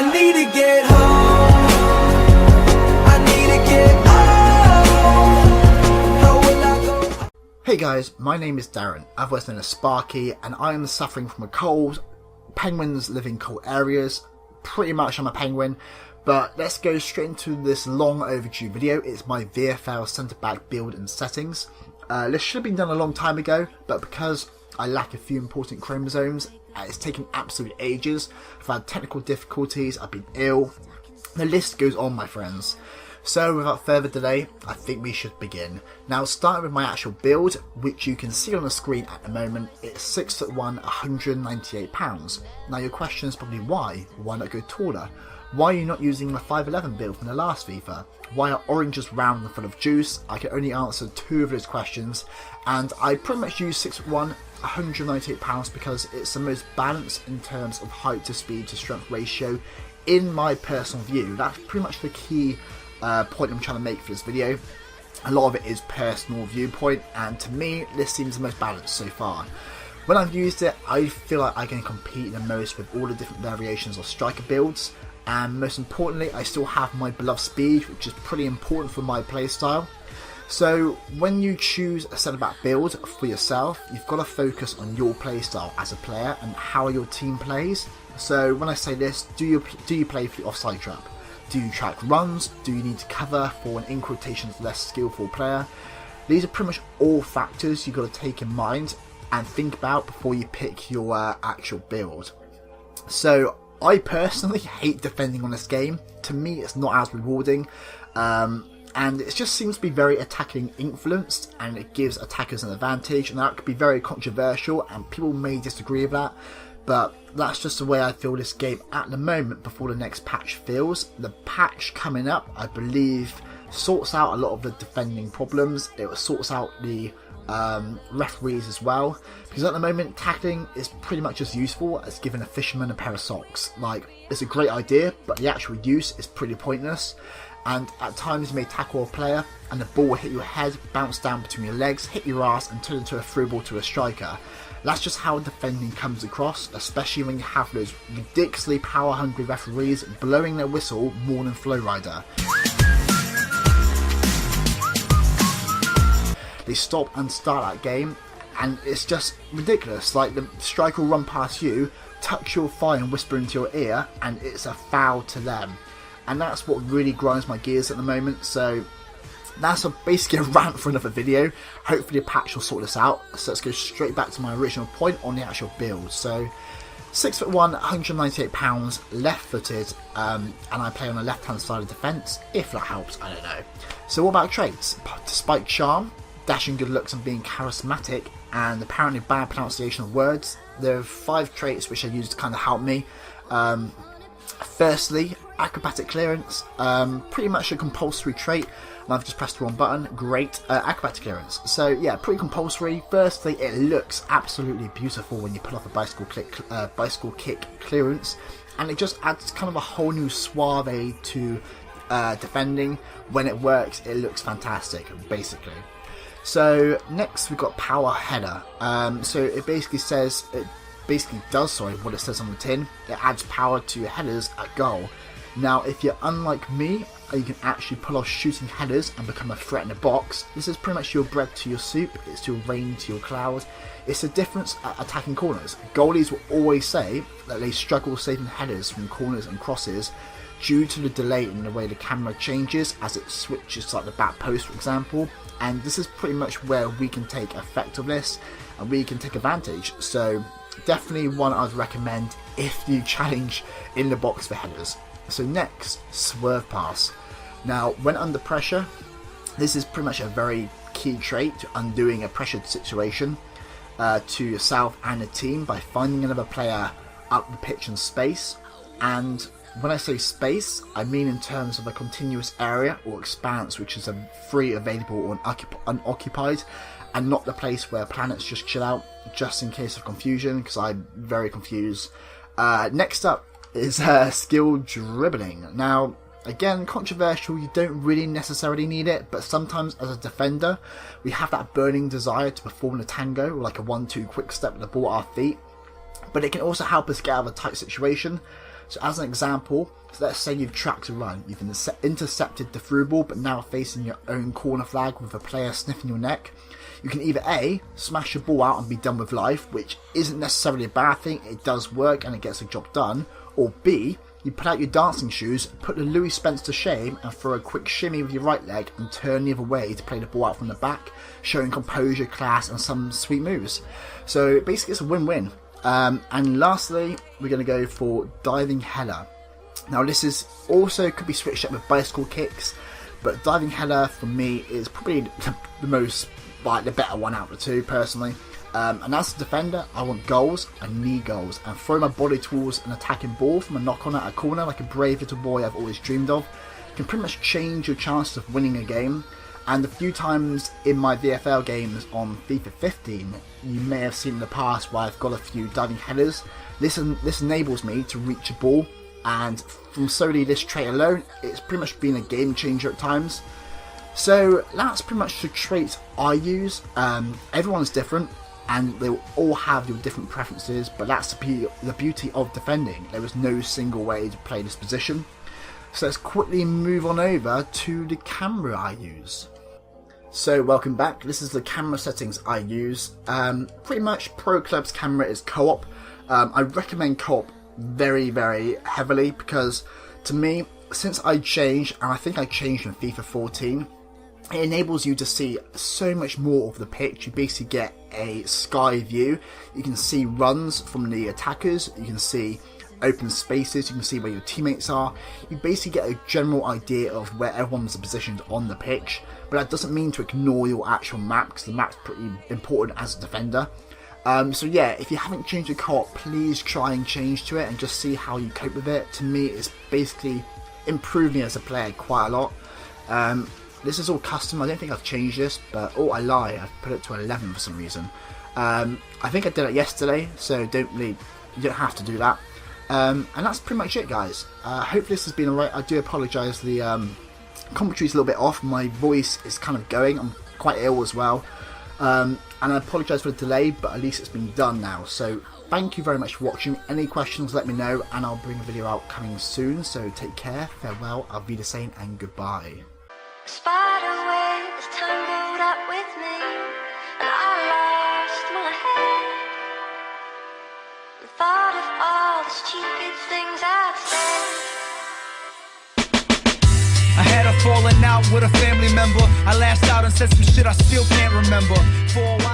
I need to get home. I need to get home. How will I go? Hey guys, my name is Darren, otherwise known as Sparky, and I am suffering from a cold. Penguins live in cold areas. Pretty much I'm a penguin, but let's go straight into this long overdue video. It's my VFL centre back build and settings. This should have been done a long time ago, but because I lack a few important chromosomes, it's taken absolute ages. I've had technical difficulties, I've been ill. The list goes on, my friends. So without further delay, I think we should begin. Now, starting with my actual build, which you can see on the screen at the moment, it's 6'1", 198 pounds. Now your question is probably why? Why not go taller? Why are you not using the 5'11" build from the last FIFA? Why are oranges round and full of juice? I can only answer 2 of those questions, and I pretty much use 6'1", 198 pounds because it's the most balanced in terms of height to speed to strength ratio in my personal view. That's pretty much the key point I'm trying to make for this video. A lot of it is personal viewpoint, and to me this seems the most balanced so far. When I've used it, I feel like I can compete the most with all the different variations of striker builds, and most importantly I still have my beloved speed, which is pretty important for my playstyle. So when you choose a centre back build for yourself, you've got to focus on your playstyle as a player and how your team plays. So when I say this, do you play for the offside trap? Do you track runs? Do you need to cover for an, in quotations, less skillful player? These are pretty much all factors you've got to take in mind and think about before you pick your actual build. So I personally hate defending on this game. To me it's not as rewarding, and it just seems to be very attacking influenced, and it gives attackers an advantage, and that could be very controversial and people may disagree with that. But that's just the way I feel this game at the moment before the next patch feels. The patch coming up, I believe, sorts out a lot of the defending problems. It sorts out the referees as well. Because at the moment, tackling is pretty much as useful as giving a fisherman a pair of socks. Like, it's a great idea, but the actual use is pretty pointless. And at times you may tackle a player and the ball will hit your head, bounce down between your legs, hit your ass and turn into a through ball to a striker. That's just how defending comes across, especially when you have those ridiculously power hungry referees blowing their whistle more than Flow Rider. They stop and start that game and it's just ridiculous. Like, the striker will run past you, touch your thigh and whisper into your ear, and it's a foul to them. And that's what really grinds my gears at the moment. So that's basically a rant for another video. Hopefully a patch will sort this out. So let's go straight back to my original point on the actual build. So 6'1", 198 pounds, left-footed, and I play on the left-hand side of defence. If that helps, I don't know. So what about traits? Despite charm, dashing good looks and being charismatic, and apparently bad pronunciation of words, there are 5 traits which I use to kind of help me. Firstly, acrobatic clearance, pretty much a compulsory trait, and I've just pressed the wrong button. Great. Acrobatic clearance, so yeah, pretty compulsory. Firstly, it looks absolutely beautiful when you pull off a bicycle kick clearance, and it just adds kind of a whole new suave to defending. When it works, it looks fantastic, basically. So next we've got power header. So it basically does what it says on the tin. It adds power to your headers at goal. Now if you're unlike me, you can actually pull off shooting headers and become a threat in the box. This is pretty much your bread to your soup, it's your rain to your cloud. It's the difference at attacking corners. Goalies will always say that they struggle saving headers from corners and crosses due to the delay in the way the camera changes as it switches to like the back post, for example. And this is pretty much where we can take effectiveness and we can take advantage. So definitely one I'd recommend if you challenge in the box for headers. So next, swerve pass. Now when under pressure, this is pretty much a very key trait to undoing a pressured situation to yourself and the team by finding another player up the pitch in space. And when I say space, I mean in terms of a continuous area or expanse which is free, available or unoccupied, and not the place where planets just chill out, just in case of confusion, because I'm very confused. Next up is skill dribbling. Now again, controversial, you don't really necessarily need it, but sometimes as a defender we have that burning desire to perform the tango, or like a 1-2 quick step with the ball at our feet. but it can also help us get out of a tight situation. So as an example, so let's say you've tracked a run, you've intercepted the through ball, but now facing your own corner flag with a player sniffing your neck. You can either A, smash the ball out and be done with life, which isn't necessarily a bad thing, it does work and it gets the job done, or B, you put out your dancing shoes, put the Louis Spence to shame and throw a quick shimmy with your right leg and turn the other way to play the ball out from the back, showing composure, class and some sweet moves. So basically it's a win-win. And lastly, we're going to go for diving header. Now this is also could be switched up with bicycle kicks, but diving header for me is probably the most, like, the better one out of the two personally. And as a defender, I want goals, I need goals, and throw my body towards an attacking ball from a knock on at a corner like a brave little boy I've always dreamed of can pretty much change your chances of winning a game. And a few times in my VFL games on FIFA 15, you may have seen in the past where I've got a few diving headers. This enables me to reach a ball, and from solely this trait alone, it's pretty much been a game changer at times. So that's pretty much the traits I use. Everyone's different, and they will all have your different preferences, but that's the beauty of defending. There is no single way to play this position. So let's quickly move on over to the camera I use. So welcome back, this is the camera settings I use. Pretty much Pro Club's camera is co-op. I recommend co-op very, very heavily because to me, since I changed, and I think I changed in FIFA 14, it enables you to see so much more of the pitch. You basically get a sky view. You can see runs from the attackers, you can see open spaces, you can see where your teammates are. You basically get a general idea of where everyone's positioned on the pitch, but that doesn't mean to ignore your actual map, because the map's pretty important as a defender. So yeah, if you haven't changed your co-op, please try and change to it and just see how you cope with it. To me, it's basically improved me as a player quite a lot. This is all custom, I don't think I've changed this, but oh, I lie, I've put it to 11 for some reason. I think I did it yesterday, so you don't have to do that. And that's pretty much it, guys. Hopefully this has been alright. I do apologise, the commentary's a little bit off, my voice is kind of going, I'm quite ill as well. And I apologise for the delay, but at least it's been done now. So thank you very much for watching. Any questions, let me know, and I'll bring a video out coming soon. So take care, farewell, I'll be the same, and goodbye. Spider web is tangled up with me, and I lost my head. The thought of all the stupid things I've said. I had a falling out with a family member. I lashed out and said some shit I still can't remember. For a while